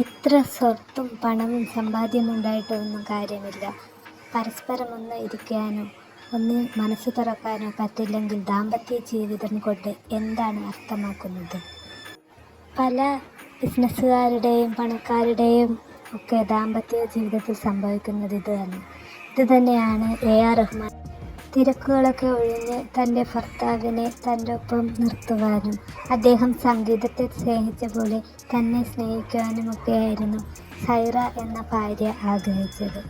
എത്ര സ്വത്തും പണവും സമ്പാദ്യമുണ്ടായിട്ടൊന്നും കാര്യമില്ല. പരസ്പരം ഒന്ന് ഇരിക്കാനോ ഒന്ന് മനസ്സ് തുറക്കാനോ പറ്റില്ലെങ്കിൽ ദാമ്പത്യ ജീവിതം കൊണ്ട് എന്താണ് അർത്ഥമാക്കുന്നത്? പല ബിസിനസ്സുകാരുടെയും പണക്കാരുടെയും ഒക്കെ ദാമ്പത്യ ജീവിതത്തിൽ സംഭവിക്കുന്നത് ഇതുതന്നെയാണ്. AR റഹ്മാൻ തിരക്കുകളൊക്കെ ഒഴിഞ്ഞ് തൻ്റെ ഭർത്താവിനെ തൻ്റെ ഒപ്പം നിർത്തുവാനും അദ്ദേഹം സംഗീതത്തെ സ്നേഹിച്ച പോലെ തന്നെ സ്നേഹിക്കുവാനുമൊക്കെയായിരുന്നു സൈറ എന്ന ഭാര്യ ആഗ്രഹിച്ചത്.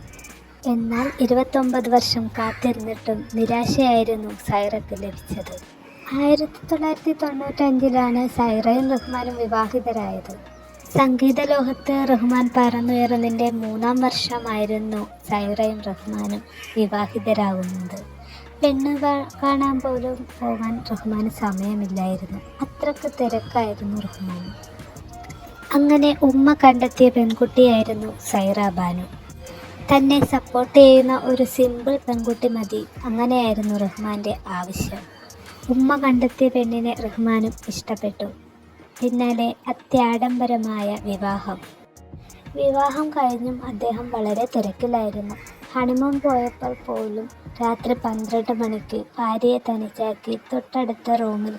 എന്നാൽ 29 വർഷം കാത്തിരുന്നിട്ടും നിരാശയായിരുന്നു സൈറയ്ക്ക് ലഭിച്ചത്. 1995 സൈറയും റഹ്മാനും വിവാഹിതരായത്. സംഗീത ലോകത്ത് റഹ്മാൻ പറന്നുയർന്നതിൻ്റെ 3-ാം വർഷമായിരുന്നു സൈറയും റഹ്മാനും വിവാഹിതരാകുന്നത്. പെണ്ണ് കാണാൻ പോലും പോകാൻ റഹ്മാന് സമയമില്ലായിരുന്നു. അത്രയ്ക്ക് തിരക്കായിരുന്നു റഹ്മാന്. അങ്ങനെ ഉമ്മ കണ്ടെത്തിയ പെൺകുട്ടിയായിരുന്നു സൈറ ബാനു. തന്നെ സപ്പോർട്ട് ചെയ്യുന്ന ഒരു സിമ്പിൾ പെൺകുട്ടി മതി, അങ്ങനെയായിരുന്നു റഹ്മാൻ്റെ ആവശ്യം. ഉമ്മ കണ്ടെത്തിയ പെണ്ണിനെ റഹ്മാനും ഇഷ്ടപ്പെട്ടു. പിന്നാലെ അത്യാഡംബരമായ വിവാഹം കഴിഞ്ഞും അദ്ദേഹം വളരെ തിരക്കിലായിരുന്നു. ഹണിമൂൺ പോയപ്പോൾ പോലും രാത്രി 12 മണിക്ക് ഭാര്യയെ തനിച്ചാക്കി തൊട്ടടുത്ത റൂമിൽ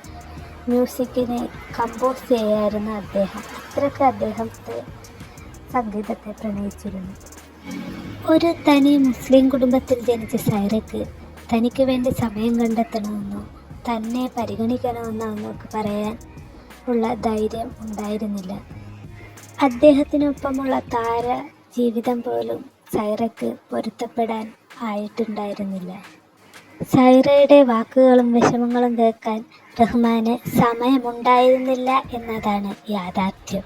മ്യൂസിക്കിനെ കമ്പോസ് ചെയ്യായിരുന്നു അദ്ദേഹം. അത്രയ്ക്ക് അദ്ദേഹത്തെ സംഗീതത്തെ പ്രണയിച്ചിരുന്നു. ഒരു തനി മുസ്ലിം കുടുംബത്തിൽ ജനിച്ച സൈറയ്ക്ക് തനിക്ക് വേണ്ടി സമയം കണ്ടെത്തണമെന്നോ തന്നെ പരിഗണിക്കണമെന്നോ ഒക്കെ പറയാൻ ഉള്ള ധൈര്യം ഉണ്ടായിരുന്നില്ല. അദ്ദേഹത്തിനൊപ്പമുള്ള താര ജീവിതം പോലും സൈറയ്ക്ക് പൊരുത്തപ്പെടാൻ ആയിട്ടുണ്ടായിരുന്നില്ല. സൈറയുടെ വാക്കുകളും വിഷമങ്ങളും കേൾക്കാൻ റഹ്മാന് സമയമുണ്ടായിരുന്നില്ല എന്നതാണ് യാഥാർത്ഥ്യം.